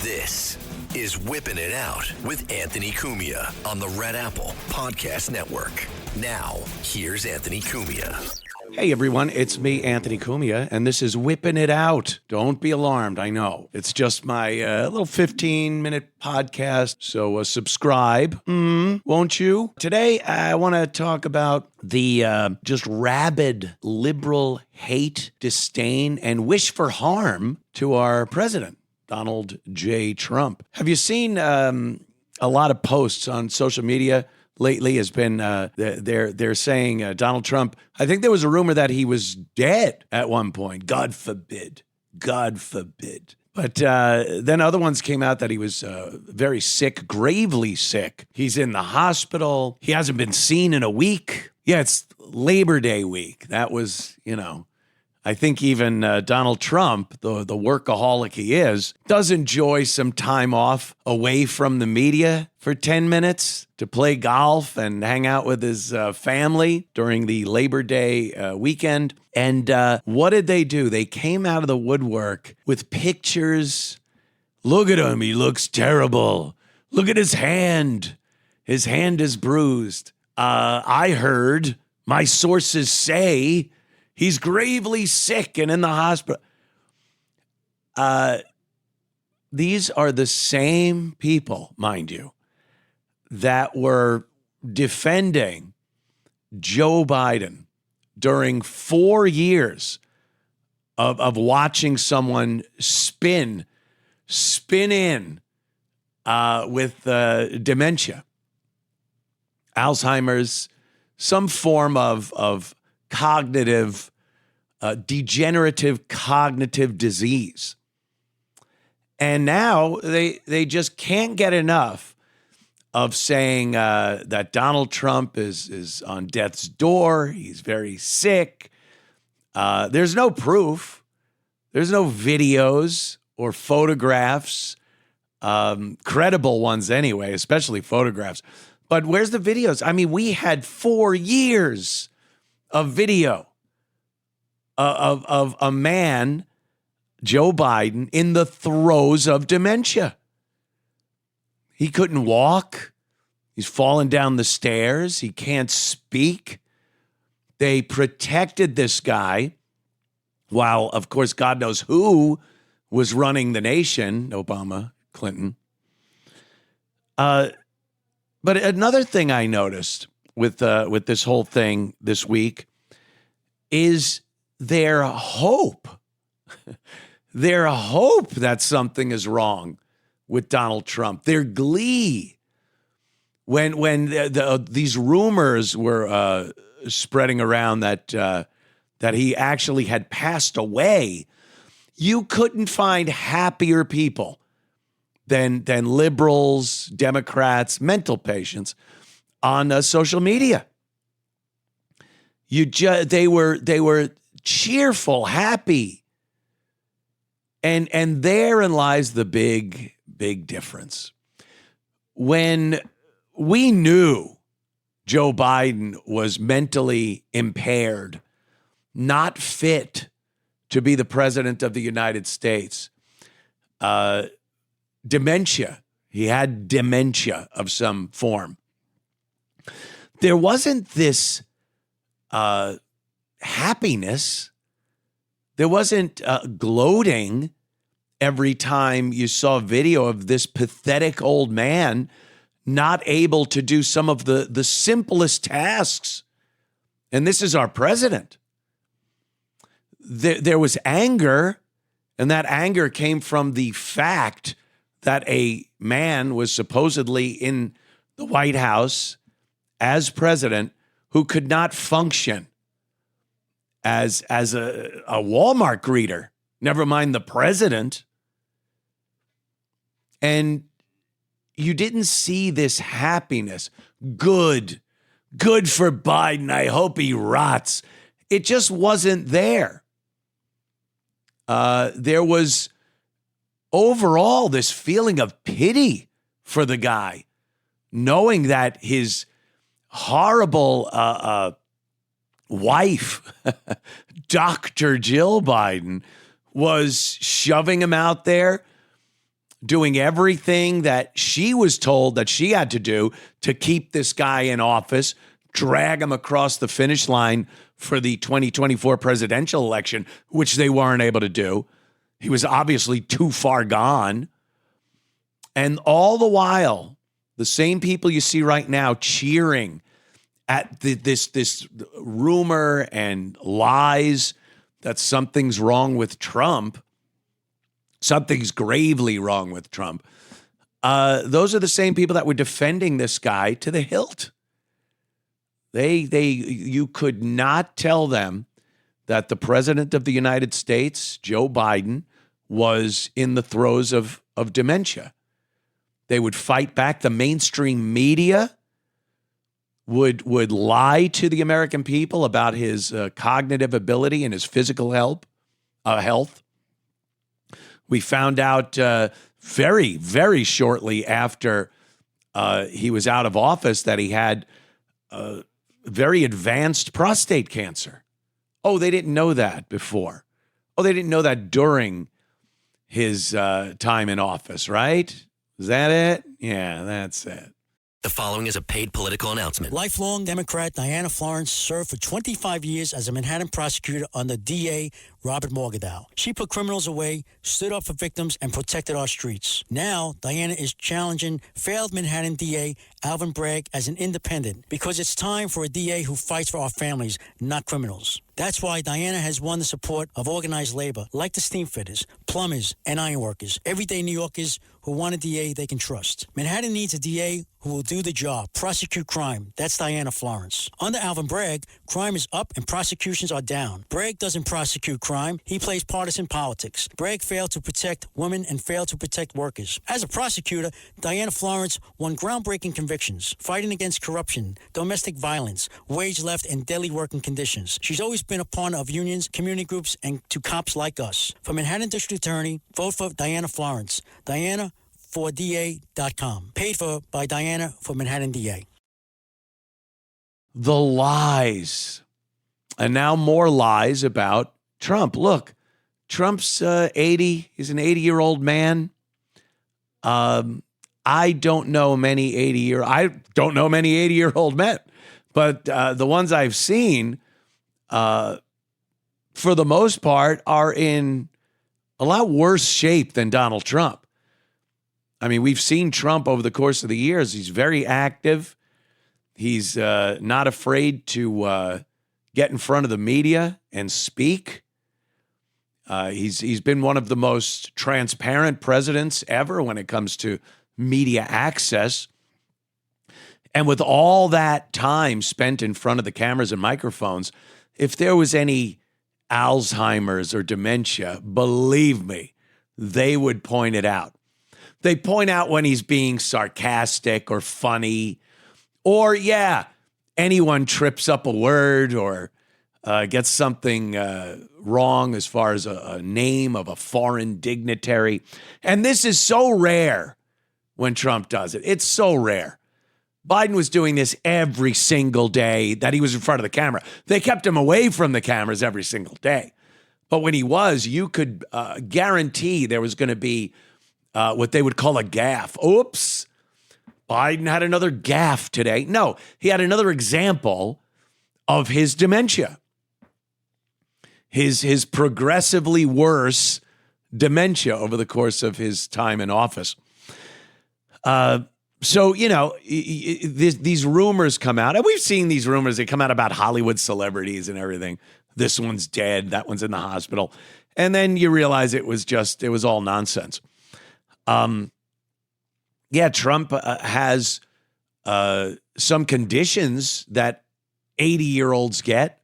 This is Whipping It Out with Anthony Cumia on the Red Apple Podcast Network. Now, here's Anthony Cumia. Hey everyone, it's me, Anthony Cumia, and this is Whipping It Out. Don't be alarmed, I know. It's just my little 15-minute podcast, so subscribe, won't you? Today, I want to talk about the just rabid liberal hate, disdain, and wish for harm to our president, Donald J. Trump. Have you seen a lot of posts on social media lately? Has been they're saying Donald Trump, I think there was a rumor that he was dead at one point. God forbid. But then other ones came out that he was very sick, gravely sick. He's in the hospital. He hasn't been seen in a week. Yeah, it's Labor Day week. That was, I think even Donald Trump, the workaholic he is, does enjoy some time off away from the media for 10 minutes to play golf and hang out with his family during the Labor Day weekend. And what did they do? They came out of the woodwork with pictures. Look at him. He looks terrible. Look at his hand. His hand is bruised. I heard, my sources say, he's gravely sick and in the hospital. These are the same people, mind you, that were defending Joe Biden during 4 years of watching someone spin in with dementia, Alzheimer's, some form of cognitive, degenerative cognitive disease. And now they just can't get enough of saying that Donald Trump is on death's door. He's very sick. There's no proof. There's no videos or photographs, credible ones anyway, especially photographs. But where's the videos? I mean, we had 4 years of video of a man, Joe Biden, in the throes of dementia. He couldn't walk. He's falling down the stairs. He can't speak. They protected this guy while, of course, God knows who was running the nation, Obama, Clinton. But another thing I noticed with this whole thing this week is their hope. Their hope that something is wrong with Donald Trump. Their glee when these rumors were spreading around that he actually had passed away. You couldn't find happier people than liberals, Democrats, mental patients on social media. They were cheerful, happy. And therein lies the big difference. When we knew Joe Biden was mentally impaired, not fit to be the president of the United States, dementia, he had dementia of some form. There wasn't this happiness. There wasn't gloating every time you saw a video of this pathetic old man not able to do some of the simplest tasks. And this is our president. There was anger, and that anger came from the fact that a man was supposedly in the White House as president who could not function as a Walmart greeter, never mind the president. And you didn't see this happiness. Good for Biden. I hope he rots. It just wasn't there. There was overall this feeling of pity for the guy, knowing that his horrible wife, Dr. Jill Biden, was shoving him out there doing everything that she was told that she had to do to keep this guy in office, drag him across the finish line for the 2024 presidential election, which they weren't able to do. He was obviously too far gone. And all the while, the same people you see right now cheering at this rumor and lies that something's wrong with Trump, something's gravely wrong with Trump, those are the same people that were defending this guy to the hilt. You could not tell them that the president of the United States, Joe Biden, was in the throes of dementia. They would fight back. The mainstream media would lie to the American people about his cognitive ability and his physical health. We found out very, very shortly after he was out of office that he had very advanced prostate cancer. Oh, they didn't know that before. Oh, they didn't know that during his time in office, right? Is that it? Yeah, that's it. The following is a paid political announcement. Lifelong Democrat Diana Florence served for 25 years as a Manhattan prosecutor under DA Robert Morgenthau. She put criminals away, stood up for victims, and protected our streets. Now, Diana is challenging failed Manhattan DA Alvin Bragg as an independent because it's time for a DA who fights for our families, not criminals. That's why Diana has won the support of organized labor, like the steam fitters, plumbers, and ironworkers, everyday New Yorkers who want a DA they can trust. Manhattan needs a DA who will do the job, prosecute crime. That's Diana Florence. Under Alvin Bragg, crime is up and prosecutions are down. Bragg doesn't prosecute crime. He plays partisan politics. Bragg failed to protect women and failed to protect workers. As a prosecutor, Diana Florence won groundbreaking convictions, fighting against corruption, domestic violence, wage theft, and daily working conditions. She's always been a partner of unions, community groups, and to cops like us. For Manhattan District Attorney, vote for Diana Florence. Diana4DA.com. Paid for by Diana for Manhattan DA. The lies. And now more lies about Trump. Look, Trump's 80. He's an 80-year-old man. I don't know many 80-year-old men, but the ones I've seen, for the most part, are in a lot worse shape than Donald Trump. I mean, we've seen Trump over the course of the years. He's very active. He's not afraid to get in front of the media and speak. He's been one of the most transparent presidents ever when it comes to media access. And with all that time spent in front of the cameras and microphones, if there was any Alzheimer's or dementia, believe me, they would point it out. They point out when he's being sarcastic or funny, or, anyone trips up a word or gets something wrong as far as a name of a foreign dignitary. And this is so rare when Trump does it. It's so rare. Biden was doing this every single day that he was in front of the camera. They kept him away from the cameras every single day. But when he was, you could guarantee there was going to be what they would call a gaffe. Oops, Biden had another gaffe today. No, he had another example of his dementia. His progressively worse dementia over the course of his time in office. So, these rumors come out, and we've seen these rumors. They come out about Hollywood celebrities and everything. This one's dead. That one's in the hospital. And then you realize it was all nonsense. Trump has some conditions that 80-year-olds get.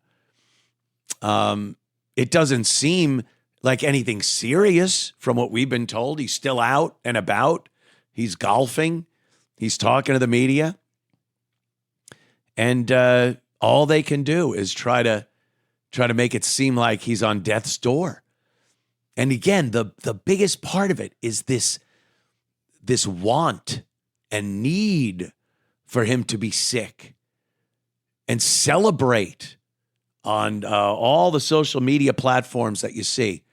It doesn't seem like anything serious from what we've been told. He's still out and about. He's golfing. He's talking to the media. And all they can do is try to make it seem like he's on death's door. And again, the biggest part of it is this want and need for him to be sick, and celebrate on all the social media platforms that you see.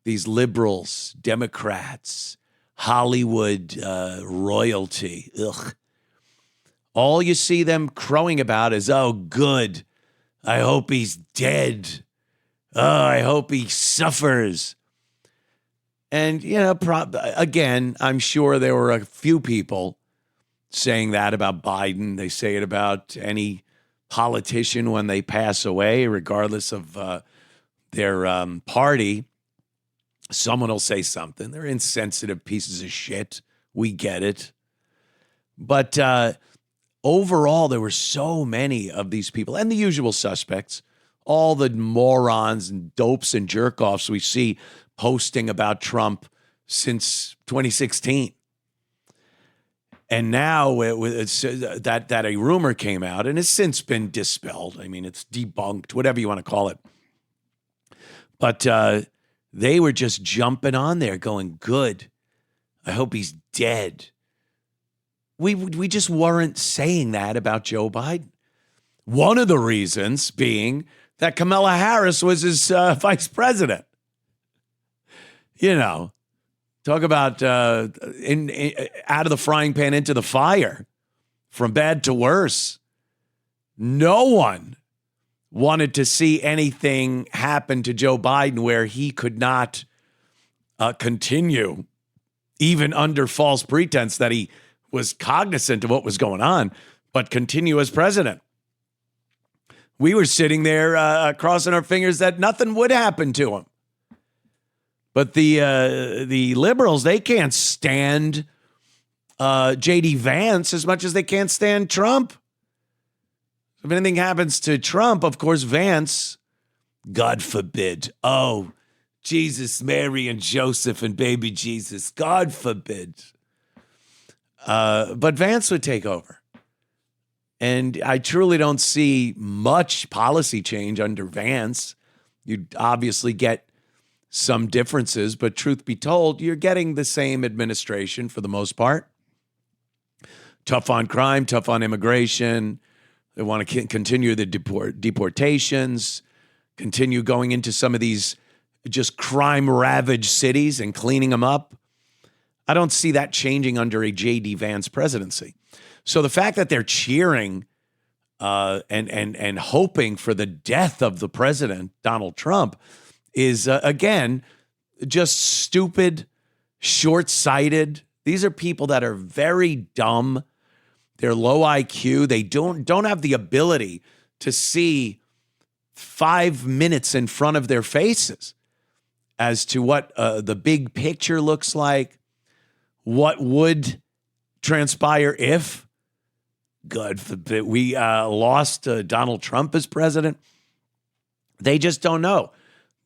These liberals, Democrats, Hollywood royalty. Ugh. All you see them crowing about is, oh, good. I hope he's dead. Oh, I hope he suffers. And, again, I'm sure there were a few people saying that about Biden. They say it about any politician when they pass away, regardless of their party. Someone will say something. They're insensitive pieces of shit. We get it. But overall, there were so many of these people, and the usual suspects, all the morons and dopes and jerk-offs we see posting about Trump since 2016. And now that a rumor came out, and has since been dispelled. I mean, it's debunked, whatever you want to call it. But they were just jumping on there going, good. I hope he's dead. We just weren't saying that about Joe Biden. One of the reasons being that Kamala Harris was his vice president. Talk about out of the frying pan into the fire, from bad to worse. No one wanted to see anything happen to Joe Biden where he could not continue, even under false pretense that he was cognizant of what was going on, but continue as president. We were sitting there crossing our fingers that nothing would happen to him. But the liberals, they can't stand J.D. Vance as much as they can't stand Trump. If anything happens to Trump, of course, Vance, God forbid. Oh, Jesus, Mary, and Joseph and baby Jesus, God forbid. But Vance would take over. And I truly don't see much policy change under Vance. You'd obviously get some differences, but truth be told, you're getting the same administration for the most part. Tough on crime, tough on immigration. They want to continue the deportations, continue going into some of these just crime-ravaged cities and cleaning them up. I don't see that changing under a J.D. Vance presidency. So the fact that they're cheering and hoping for the death of the president, Donald Trump, is, again, just stupid, short-sighted. These are people that are very dumb. They're low IQ. They don't have the ability to see 5 minutes in front of their faces as to what the big picture looks like, what would transpire if, God forbid, we lost Donald Trump as president. They just don't know.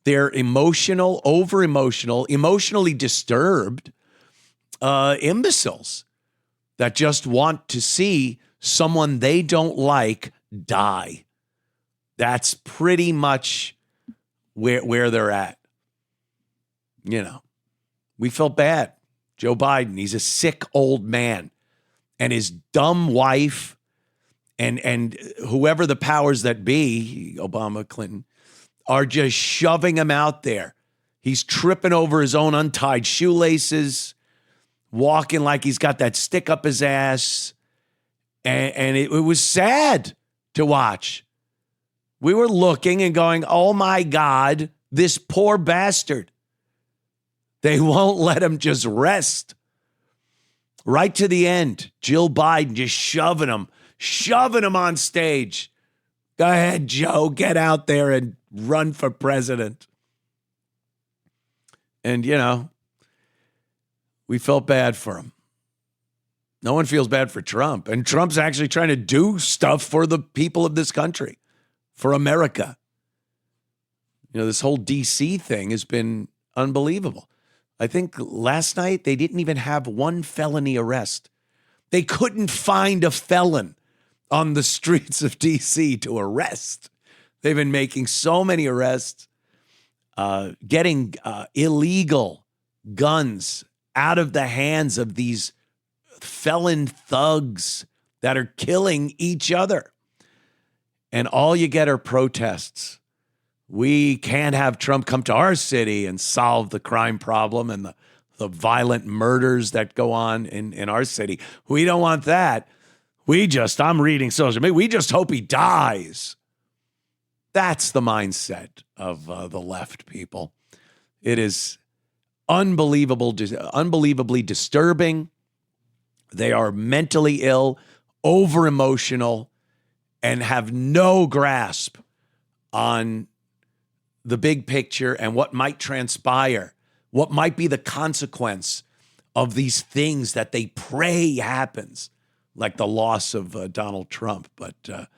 They're emotional, over-emotional, emotionally disturbed imbeciles that just want to see someone they don't like die. That's pretty much where they're at. We felt bad. Joe Biden, he's a sick old man. And his dumb wife and whoever the powers that be, Obama, Clinton, are just shoving him out there. He's tripping over his own untied shoelaces, walking like he's got that stick up his ass. And it was sad to watch. We were looking and going, oh my God, this poor bastard. They won't let him just rest. Right to the end, Jill Biden just shoving him on stage. Go ahead, Joe, get out there and run for president. And, we felt bad for him. No one feels bad for Trump. And Trump's actually trying to do stuff for the people of this country, for America. This whole D.C. thing has been unbelievable. I think last night they didn't even have one felony arrest. They couldn't find a felon on the streets of D.C. to arrest. They've been making so many arrests, getting illegal guns out of the hands of these felon thugs that are killing each other. And all you get are protests. We can't have Trump come to our city and solve the crime problem and the the violent murders that go on in our city. We don't want that. I'm reading social media, we just hope he dies. That's the mindset of the left, people. It is unbelievably disturbing. They are mentally ill, over-emotional, and have no grasp on the big picture and what might transpire, what might be the consequence of these things that they pray happens, like the loss of Donald Trump. But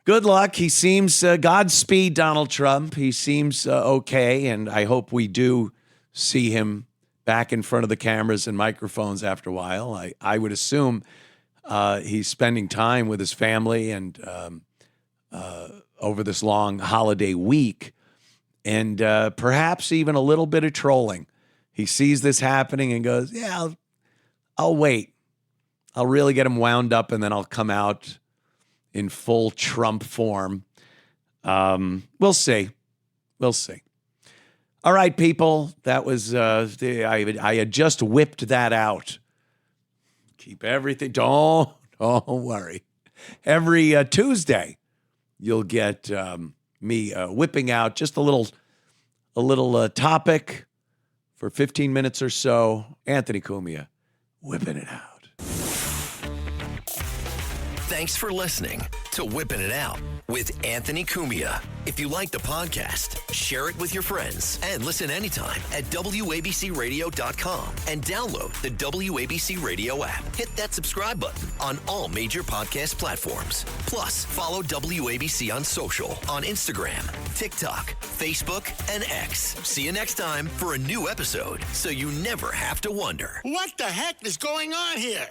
good luck. He seems, Godspeed, Donald Trump. He seems okay, and I hope we do see him back in front of the cameras and microphones after a while. I would assume he's spending time with his family and over this long holiday week, and perhaps even a little bit of trolling. He sees this happening and goes, yeah, I'll wait. I'll really get him wound up, and then I'll come out in full Trump form. We'll see. We'll see. All right, people. That was, I had just whipped that out. Keep everything, don't worry. Every Tuesday, you'll get me whipping out just a little topic for 15 minutes or so. Anthony Cumia, whipping it out. Thanks for listening to Whipping It Out with Anthony Cumia. If you like the podcast, share it with your friends and listen anytime at WABCRadio.com and download the WABC Radio app. Hit that subscribe button on all major podcast platforms. Plus, follow WABC on social on Instagram, TikTok, Facebook, and X. See you next time for a new episode so you never have to wonder. What the heck is going on here?